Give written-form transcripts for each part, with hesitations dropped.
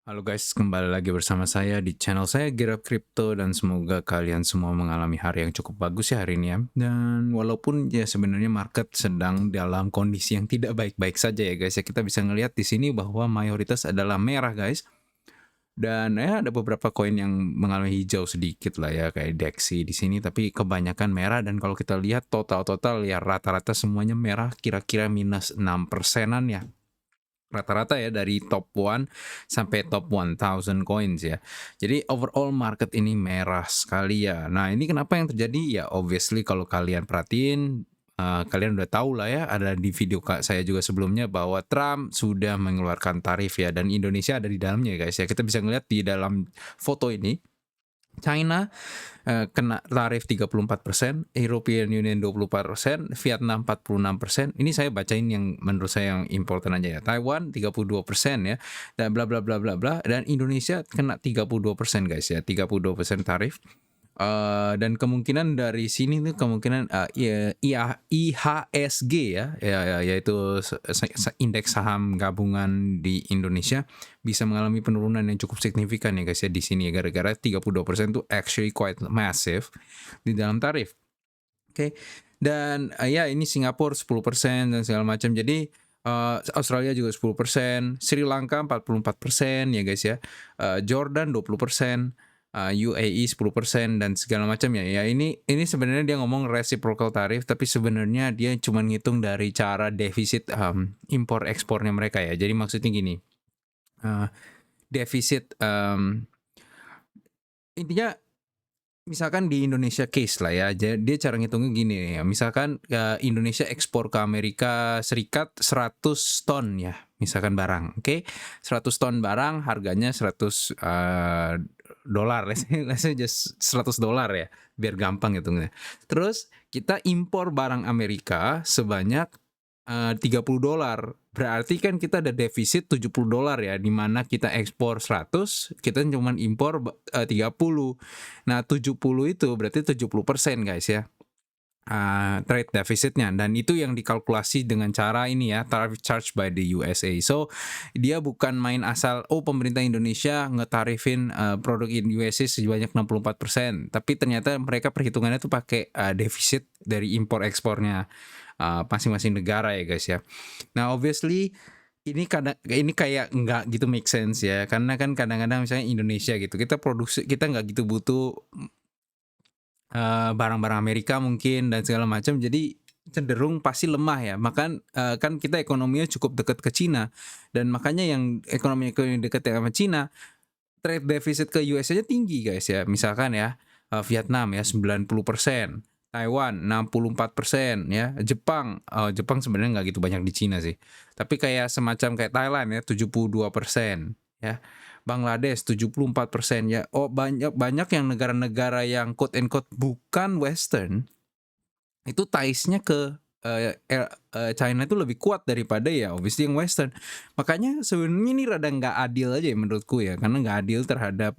Halo guys, kembali lagi bersama saya di channel saya Gerak Crypto dan semoga kalian semua mengalami hari yang cukup bagus ya hari ini ya. Dan walaupun ya sebenarnya market sedang dalam kondisi yang tidak baik-baik saja ya guys ya, kita bisa ngelihat di sini bahwa mayoritas adalah merah guys. Dan ya ada beberapa koin yang mengalami hijau sedikit lah ya kayak DXY di sini, tapi kebanyakan merah. Dan kalau kita lihat total ya rata-rata semuanya merah, kira-kira minus 6 persenan ya rata-rata ya dari top 1 sampai top 1000 coins ya. Jadi overall market ini merah sekali ya. Nah, ini kenapa yang terjadi? Ya obviously kalau kalian perhatiin kalian udah tahu lah ya, ada di video saya juga sebelumnya bahwa Trump sudah mengeluarkan tarif ya dan Indonesia ada di dalamnya guys ya. Kita bisa ngeliat di dalam foto ini China kena tarif 34%, European Union 24%, Vietnam 46%. Ini saya bacain yang menurut saya yang important aja ya. Taiwan 32% ya, dan bla bla bla bla bla. Dan Indonesia kena 32% guys ya, 32% tarif. Dan kemungkinan dari sini tuh kemungkinan IHSG yaitu indeks saham gabungan di Indonesia bisa mengalami penurunan yang cukup signifikan ya guys ya di sini ya, gara-gara 32% tuh actually quite massive di dalam tarif. Oke. Dan ya ini Singapura 10% dan segala macam. Jadi Australia juga 10%, Sri Lanka 44% ya guys ya. Jordan 20%, UAE 10% dan segala macam ya. Ya ini sebenarnya dia ngomong reciprocal tarif, tapi sebenarnya dia cuma ngitung dari cara defisit impor ekspornya mereka ya. Jadi maksudnya gini. Defisit intinya misalkan di Indonesia case lah ya, dia cara ngitungnya gini ya, misalkan Indonesia ekspor ke Amerika Serikat 100 ton ya, misalkan barang, oke? 100 ton barang harganya 100 dolar, let's say just 100 dolar ya, biar gampang hitungnya. Terus kita impor barang Amerika sebanyak 30 dolar. Berarti kan kita ada defisit 70 dolar ya, di mana kita ekspor 100, kita cuma impor 30. Nah, 70 itu berarti 70% guys ya. Trade deficitnya, dan itu yang dikalkulasi dengan cara ini ya, tariff charge by the USA. So dia bukan main asal pemerintah Indonesia ngetarifin produk USA sebanyak 64%, tapi ternyata mereka perhitungannya tuh pakai defisit dari impor ekspornya masing-masing negara ya guys ya. Nah obviously ini kayak nggak gitu make sense ya, karena kan kadang-kadang misalnya Indonesia gitu, kita nggak gitu butuh barang-barang Amerika mungkin dan segala macam, jadi cenderung pasti lemah ya. Kan kita ekonominya cukup dekat ke Cina, dan makanya yang ekonominya dekat sama Cina, trade deficit ke US aja tinggi guys ya. Misalkan ya Vietnam ya 90%, Taiwan 64% ya, Jepang sebenarnya nggak gitu banyak di Cina sih. Tapi kayak semacam kayak Thailand ya 72% ya. Bangladesh 74% ya. Banyak yang negara-negara yang quote and quote bukan western itu ties-nya ke China itu lebih kuat daripada ya obviously yang western. Makanya sebenarnya ini rada nggak adil aja ya menurutku ya, karena nggak adil terhadap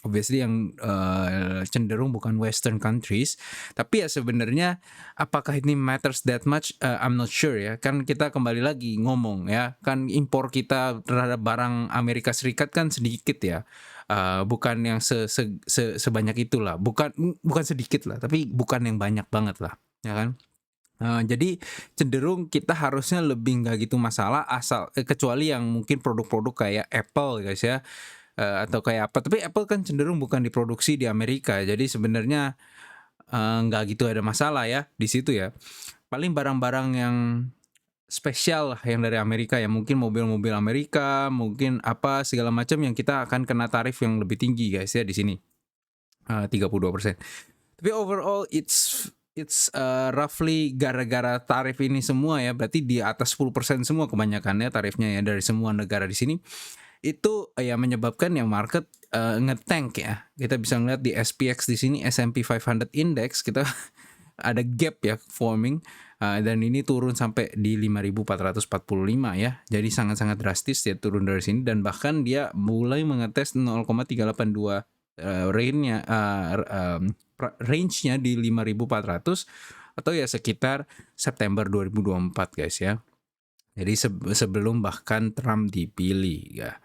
obviously yang cenderung bukan western countries. Tapi ya sebenarnya apakah ini matters that much, I'm not sure ya. Kan kita kembali lagi ngomong ya, kan impor kita terhadap barang Amerika Serikat kan sedikit ya. Bukan yang sebanyak itulah, bukan sedikit lah, tapi bukan yang banyak banget lah, ya kan? Jadi cenderung kita harusnya lebih nggak gitu masalah asal kecuali yang mungkin produk-produk kayak Apple guys ya, atau kayak apa. Tapi Apple kan cenderung bukan diproduksi di Amerika, jadi sebenarnya nggak gitu ada masalah ya di situ ya. Paling barang-barang yang spesial lah yang dari Amerika ya, mungkin mobil-mobil Amerika, mungkin apa segala macam yang kita akan kena tarif yang lebih tinggi guys ya di sini, 32%. Tapi overall roughly gara-gara tarif ini semua ya, berarti di atas 10% semua kebanyakannya tarifnya ya dari semua negara di sini. Itu ya menyebabkan yang market nge-tank ya. Kita bisa ngeliat di SPX di sini, S&P 500 Index, kita ada gap ya forming, dan ini turun sampai di 5.445 ya. Jadi sangat-sangat drastis ya turun dari sini, dan bahkan dia mulai mengetes 0,382 range-nya di 5.400 atau ya sekitar September 2024 guys ya. Jadi sebelum bahkan Trump dipilih ya.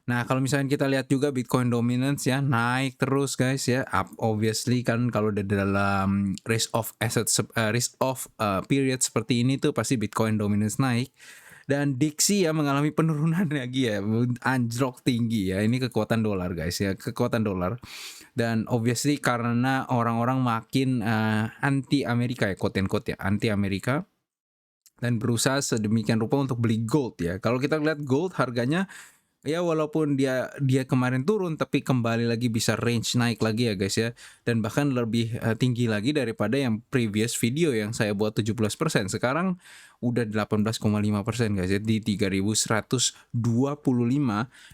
Nah, kalau misalnya kita lihat juga Bitcoin dominance ya naik terus guys ya. Up obviously kan kalau udah dalam risk of risk of period seperti ini tuh pasti Bitcoin dominance naik. Dan Dixie ya mengalami penurunan lagi ya, anjlok tinggi ya. Ini kekuatan dolar guys ya, kekuatan dolar. Dan obviously karena orang-orang makin anti Amerika ya, quote and quote ya, anti Amerika dan berusaha sedemikian rupa untuk beli gold ya. Kalau kita lihat gold harganya ya walaupun dia dia kemarin turun tapi kembali lagi bisa range naik lagi ya guys ya. Dan bahkan lebih tinggi lagi daripada yang previous video yang saya buat 17%. Sekarang udah 18,5% guys ya di 3.125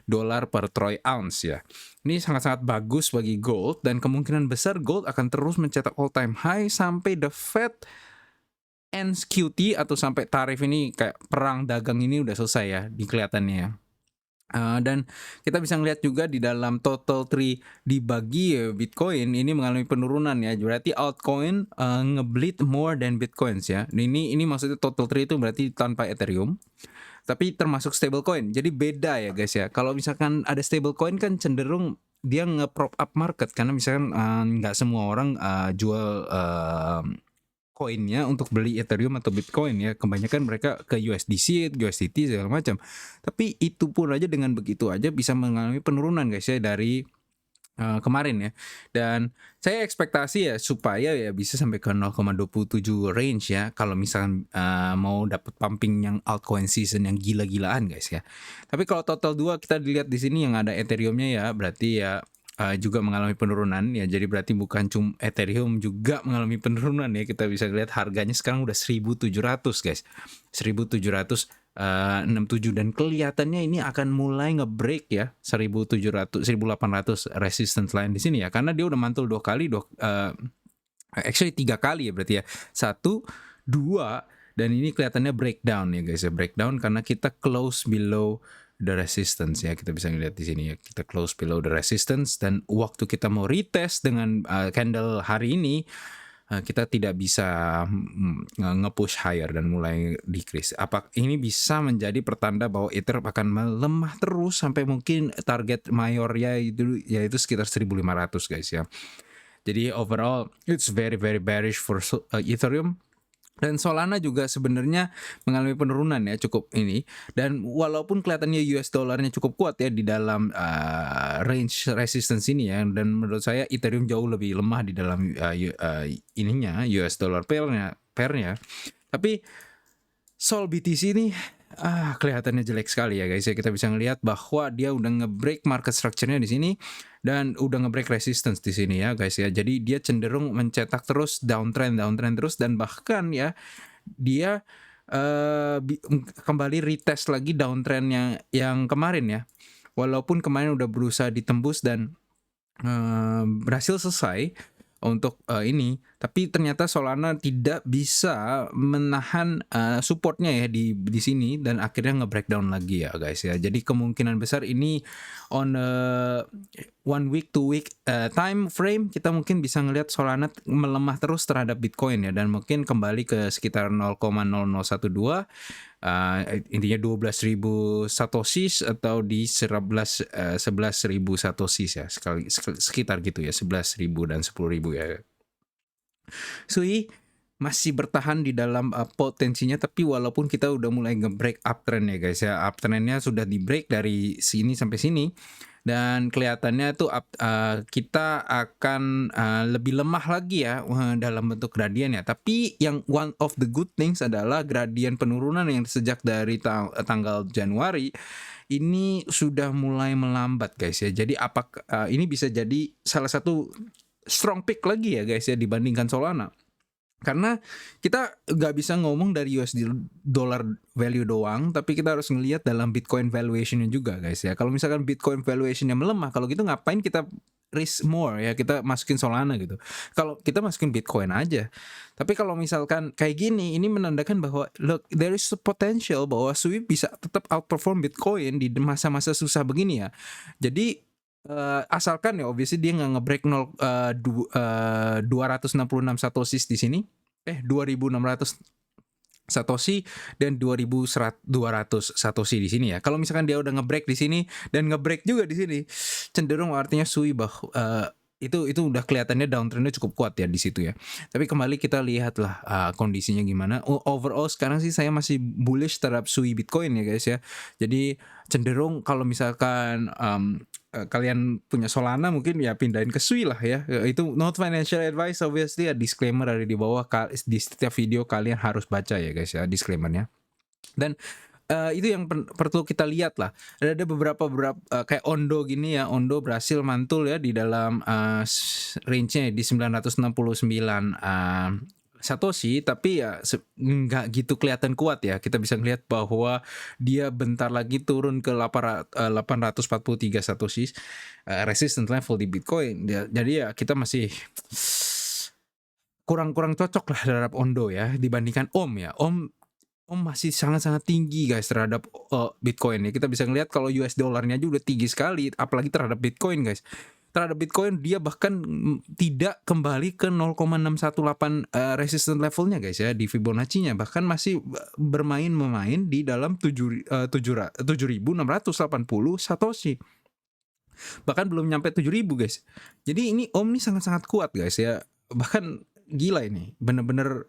dolar per troy ounce ya. Ini sangat-sangat bagus bagi gold dan kemungkinan besar gold akan terus mencetak all time high sampai the Fed ends QT atau sampai tarif ini kayak perang dagang ini udah selesai ya di kelihatannya ya. Dan kita bisa ngelihat juga di dalam total tree dibagi Bitcoin ini mengalami penurunan ya. Berarti altcoin ngebleed more than Bitcoins ya. Ini maksudnya total tree itu berarti tanpa Ethereum. Tapi termasuk stablecoin. Jadi beda ya guys ya. Kalau misalkan ada stablecoin kan cenderung dia nge-prop up market karena misalkan nggak semua orang jual koinnya untuk beli Ethereum atau Bitcoin ya. Kebanyakan mereka ke USDC, USDT segala macam. Tapi itu pun aja dengan begitu aja bisa mengalami penurunan guys ya dari kemarin ya. Dan saya ekspektasi ya supaya ya bisa sampai ke 0,27 range ya kalau misalkan mau dapat pumping yang altcoin season yang gila-gilaan guys ya. Tapi kalau total 2 kita dilihat di sini yang ada Ethereum-nya ya berarti ya juga mengalami penurunan ya. Jadi berarti bukan cuma Ethereum juga mengalami penurunan ya. Kita bisa lihat harganya sekarang udah 1.700 guys. 1.767 dan kelihatannya ini akan mulai nge-break ya 1.700 1.800 resistance line di sini ya. Karena dia udah mantul 2 kali, actually 3 kali ya berarti ya. 1, 2 dan ini kelihatannya breakdown ya guys ya. Breakdown karena kita close below the resistance ya, kita bisa lihat di sini ya, kita close below the resistance dan waktu kita mau retest dengan candle hari ini kita tidak bisa nge-push higher dan mulai decrease. Apa ini bisa menjadi pertanda bahwa Ether akan melemah terus sampai mungkin target mayornya itu yaitu sekitar 1.500 guys ya. Jadi overall it's very very bearish for Ethereum. Dan Solana juga sebenarnya mengalami penurunan ya cukup ini. Dan walaupun kelihatannya US dollarnya cukup kuat ya di dalam range resistance ini ya. Dan menurut saya Ethereum jauh lebih lemah di dalam ininya US dollar pairnya. Tapi Sol BTC ini kelihatannya jelek sekali ya guys ya. Kita bisa ngelihat bahwa dia udah nge-break market structure-nya di sini dan udah nge-break resistance di sini ya guys ya. Jadi dia cenderung mencetak terus downtrend terus dan bahkan ya dia kembali retest lagi downtrendnya yang kemarin ya. Walaupun kemarin udah berusaha ditembus dan berhasil selesai untuk ini, tapi ternyata Solana tidak bisa menahan supportnya ya di sini dan akhirnya nge-breakdown lagi ya guys ya. Jadi kemungkinan besar ini on 1 week 2 week time frame kita mungkin bisa ngelihat Solana melemah terus terhadap Bitcoin ya dan mungkin kembali ke sekitar 0,0012 intinya 12.000 satoshis atau di 11.000 satoshis ya sekitar gitu ya 11.000 dan 10.000 ya. Sui masih bertahan di dalam potensinya tapi walaupun kita udah mulai nge-break uptrend ya guys ya. Uptrendnya sudah di break dari sini sampai sini dan kelihatannya tuh kita akan lebih lemah lagi ya dalam bentuk gradien ya. Tapi yang one of the good things adalah gradien penurunan yang sejak dari tanggal Januari ini sudah mulai melambat guys ya. Jadi ini bisa jadi salah satu strong pick lagi ya guys ya dibandingkan Solana. Karena kita nggak bisa ngomong dari USD dollar value doang, tapi kita harus ngelihat dalam Bitcoin valuationnya juga guys ya. Kalau misalkan Bitcoin valuationnya melemah, kalau gitu ngapain kita risk more ya, kita masukin Solana gitu. Kalau kita masukin Bitcoin aja. Tapi kalau misalkan kayak gini, ini menandakan bahwa look, there is a potential bahwa Sui bisa tetap outperform Bitcoin di masa-masa susah begini ya. Jadi asalkan ya obviously dia nggak nge-break 266 satoshis di sini 2600 Satoshi dan 2.200 Satoshi di sini ya. Kalau misalkan dia udah nge-break di sini dan nge-break juga di sini, cenderung artinya Sui itu udah kelihatannya downtrend-nya cukup kuat ya di situ ya. Tapi kembali kita lihatlah kondisinya gimana. Overall sekarang sih saya masih bullish terhadap Sui Bitcoin ya guys ya. Jadi cenderung kalau misalkan kalian punya Solana mungkin ya pindahin ke Sui lah ya. Itu not financial advice obviously, ya disclaimer ada di bawah, di setiap video kalian harus baca ya guys ya disclaimernya. Dan itu yang perlu kita lihat lah. Ada beberapa kayak Ondo gini ya. Ondo berhasil mantul ya di dalam range-nya di 969 Satoshi, tapi ya nggak gitu kelihatan kuat ya. Kita bisa ngelihat bahwa dia bentar lagi turun ke 843 Satoshi resistance level di Bitcoin. Jadi ya kita masih kurang cocok lah terhadap Ondo ya dibandingkan Om ya. Om masih sangat-sangat tinggi guys terhadap Bitcoin ya. Kita bisa ngelihat kalau US dollarnya aja udah tinggi sekali, apalagi terhadap Bitcoin guys. Terhadap Bitcoin dia bahkan tidak kembali ke 0,618 resistance levelnya guys ya di Fibonacci-nya, bahkan masih bermain di dalam 7.680 Satoshi. Bahkan belum nyampe 7.000 guys. Jadi ini Om nih sangat-sangat kuat guys ya. Bahkan gila ini, bener-bener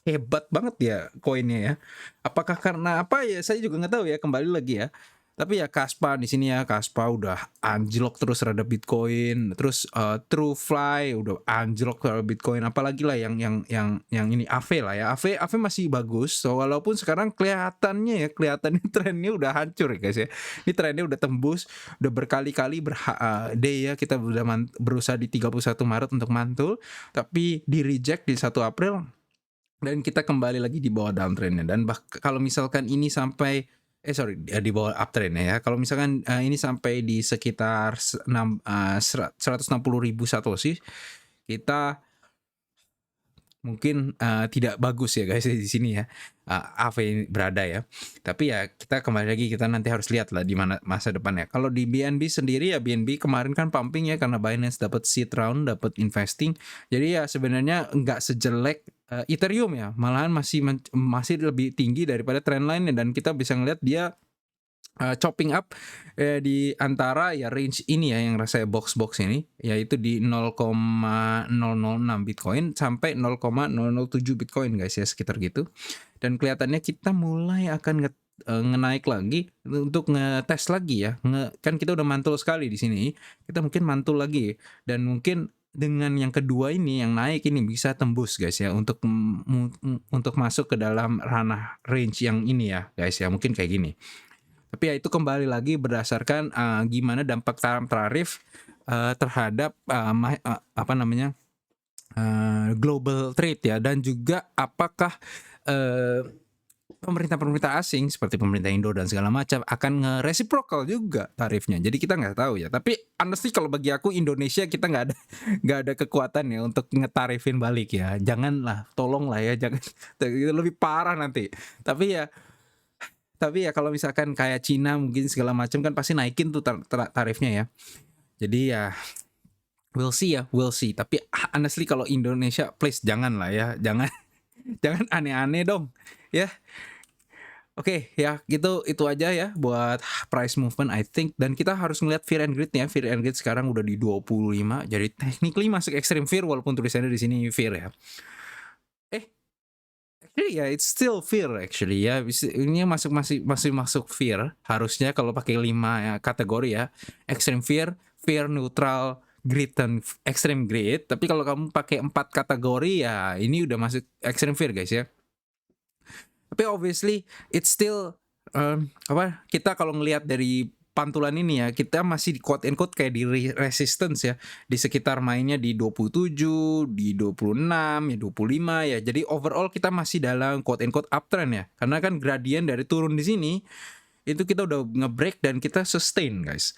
hebat banget ya koinnya ya. Apakah karena apa ya? Saya juga nggak tahu ya. Kembali lagi ya. Tapi ya Kaspa di sini ya, Kaspa udah anjlok terus terhadap Bitcoin. Terus TrueFly udah anjlok terhadap Bitcoin. Apalagi lah yang ini AVE lah ya. AVE masih bagus. So, walaupun sekarang kelihatannya trennya udah hancur ya guys ya. Ini trennya udah tembus, udah berkali-kali day ya kita udah berusaha di 31 Maret untuk mantul, tapi di reject di 1 April. Dan kita kembali lagi di bawah downtrendnya. Dan kalau misalkan ini sampai di bawah uptrendnya ya. Kalau misalkan ini sampai di sekitar 160.000 Satoshi, kita mungkin tidak bagus ya guys di sini ya. AVE berada ya. Tapi ya kita kembali lagi, kita nanti harus lihat lah di mana masa depannya. Kalau di BNB sendiri ya, BNB kemarin kan pumping ya karena Binance dapat seed round, dapat investing. Jadi ya sebenarnya nggak sejelek Ethereum ya, malahan masih lebih tinggi daripada trendline-nya, dan kita bisa ngeliat dia chopping up di antara ya range ini ya yang rasanya box ini, yaitu di 0,006 Bitcoin sampai 0,007 Bitcoin guys ya, sekitar gitu. Dan kelihatannya kita mulai akan ngenaik lagi untuk ngetes lagi ya. Kan kita udah mantul sekali di sini, kita mungkin mantul lagi, dan mungkin dengan yang kedua ini yang naik ini bisa tembus guys ya untuk masuk ke dalam ranah range yang ini ya guys ya, mungkin kayak gini. Tapi ya itu kembali lagi berdasarkan gimana dampak tarif terhadap global trade ya, dan juga apakah pemerintah asing seperti pemerintah Indo dan segala macam akan nge-reciprocal juga tarifnya. Jadi kita nggak tahu ya. Tapi honestly kalau bagi aku Indonesia kita nggak ada kekuatan ya untuk ngetarifin balik ya. Janganlah, tolonglah ya, jangan lebih parah nanti. Tapi ya kalau misalkan kayak Cina mungkin segala macam kan pasti naikin tuh tarifnya ya. Jadi ya we'll see. Tapi honestly kalau Indonesia please jangan lah ya, jangan aneh-aneh dong ya. Oke, ya gitu, itu aja ya buat price movement I think. Dan kita harus ngeliat fear and greed ya. Fear and greed sekarang udah di 25. Jadi technically masuk extreme fear walaupun tulisannya di sini fear ya. Actually ya, it's still fear actually ya. Ini masih masuk fear harusnya kalau pakai 5 ya, kategori ya. Extreme fear, fear, neutral, greed, dan extreme greed. Tapi kalau kamu pakai 4 kategori ya ini udah masuk extreme fear guys ya. Tapi obviously it's still kita kalau ngelihat dari pantulan ini ya, kita masih di quote and quote kayak di resistance ya, di sekitar mainnya di 27, di 26, ya 25 ya. Jadi overall kita masih dalam quote and quote uptrend ya. Karena kan gradien dari turun di sini itu kita udah nge-break dan kita sustain guys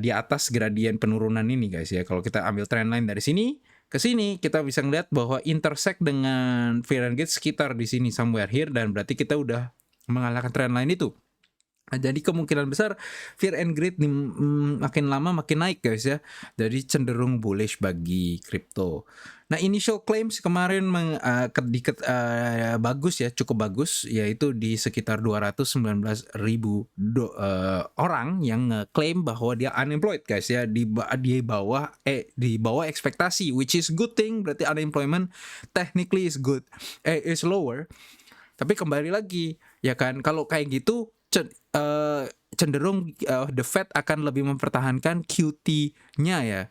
di atas gradien penurunan ini guys ya. Kalau kita ambil trendline dari sini ke sini, kita bisa ngeliat bahwa intersect dengan fear and greed sekitar di sini somewhere here, dan berarti kita udah mengalahkan trendline itu. Nah, jadi kemungkinan besar fear and greed makin lama makin naik guys ya. Jadi cenderung bullish bagi kripto. Nah, initial claims kemarin bagus ya, cukup bagus, yaitu di sekitar 219.000 orang yang ngeklaim bahwa dia unemployed guys ya, di bawah ekspektasi, which is good thing. Berarti unemployment technically is lower. Tapi kembali lagi ya kan, kalau kayak gitu cenderung the Fed akan lebih mempertahankan QT-nya ya,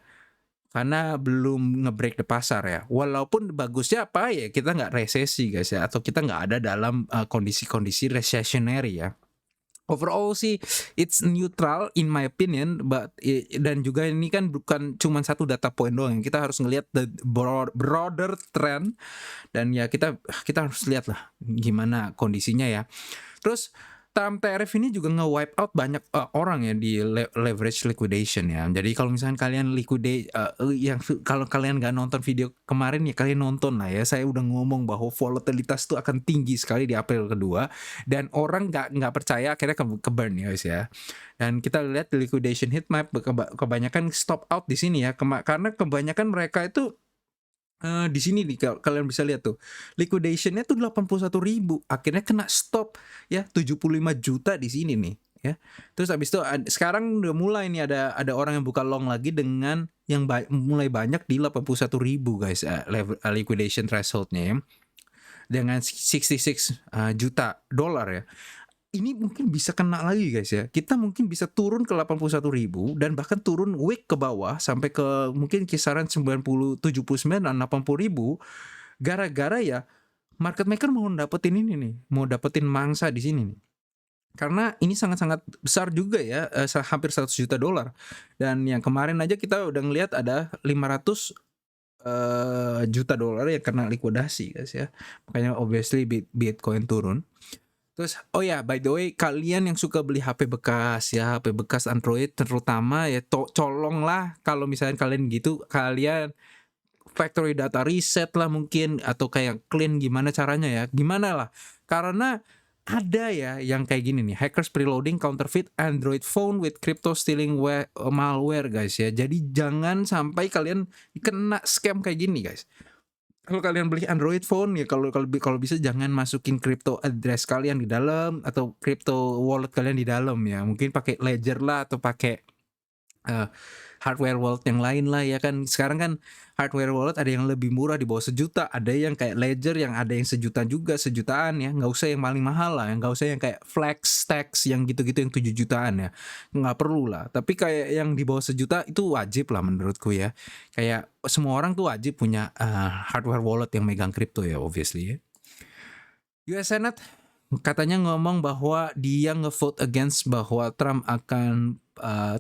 karena belum nge-break the pasar ya. Walaupun bagusnya apa ya, kita nggak resesi guys ya, atau kita nggak ada dalam kondisi-kondisi recessionary ya. Overall sih it's neutral in my opinion, dan juga ini kan bukan cuma satu data point doang, kita harus ngelihat the broader trend, dan ya kita harus lihat lah gimana kondisinya ya. Terus Trump tariff ini juga nge-wipe out banyak orang ya di leverage liquidation ya. Jadi kalau misalnya kalian kalau kalian nggak nonton video kemarin ya, kalian nonton lah ya. Saya udah ngomong bahwa volatilitas itu akan tinggi sekali di April kedua, dan orang nggak percaya, akhirnya ke burn ya guys ya. Dan kita lihat di liquidation heat map kebanyakan stop out di sini ya, karena kebanyakan mereka itu di sini nih kalian bisa lihat tuh liquidationnya tuh 81.000, akhirnya kena stop ya 75 juta di sini nih ya. Terus habis itu sekarang udah mulai nih ada orang yang buka long lagi dengan yang mulai banyak di 81.000 guys, liquidation thresholdnya ya, dengan 66 juta dolar ya. Ini mungkin bisa kena lagi guys ya. Kita mungkin bisa turun ke 81.000 dan bahkan turun week ke bawah sampai ke mungkin kisaran 90, 79 dan 80.000, gara-gara ya market maker mau dapetin ini nih, mau dapetin mangsa di sini nih. Karena ini sangat-sangat besar juga ya, hampir 100 juta dolar. Dan yang kemarin aja kita udah ngelihat ada 500 juta dolar yang kena likuidasi guys ya. Makanya obviously Bitcoin turun. Terus, oh ya, by the way, kalian yang suka beli HP bekas ya, HP bekas Android terutama ya, colonglah kalau misalnya kalian gitu, kalian factory data reset lah mungkin, atau kayak clean gimana caranya ya, gimana lah. Karena ada ya yang kayak gini nih, hackers preloading counterfeit Android phone with crypto stealing malware guys ya. Jadi jangan sampai kalian kena scam kayak gini guys. Kalau kalian beli Android phone ya, kalau bisa jangan masukin crypto address kalian di dalam atau crypto wallet kalian di dalam ya. Mungkin pakai Ledger lah, atau pakai hardware wallet yang lain lah ya kan. Sekarang kan hardware wallet ada yang lebih murah di bawah 1 juta, ada yang kayak Ledger yang ada yang 1 juta juga, 1 jutaan ya. Nggak usah yang paling mahal lah, nggak usah yang kayak Flex, Stacks yang gitu-gitu yang 7 jutaan ya, nggak perlu lah. Tapi kayak yang di bawah 1 juta itu wajib lah menurutku ya. Kayak semua orang tuh wajib punya hardware wallet yang megang kripto ya, obviously ya. US Senate katanya ngomong bahwa dia nge-vote against bahwa Trump akan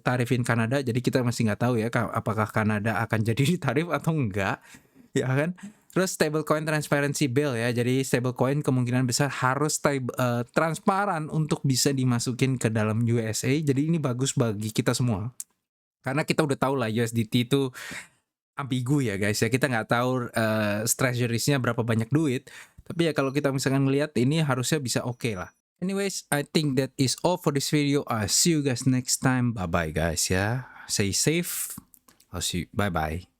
tarifin Kanada. Jadi kita masih nggak tahu ya apakah Kanada akan jadi ditarif atau enggak ya kan. Terus stablecoin transparency bill ya, jadi stablecoin kemungkinan besar harus transparan untuk bisa dimasukin ke dalam USA. Jadi ini bagus bagi kita semua, karena kita udah tahu lah USDT itu ambigu ya guys ya, kita nggak tahu treasuries-nya berapa banyak duit. Tapi ya kalau kita misalkan ngelihat ini harusnya bisa oke lah. Anyways, I think that is all for this video. I'll see you guys next time. Bye bye guys ya. Stay safe. I'll see you. Bye bye.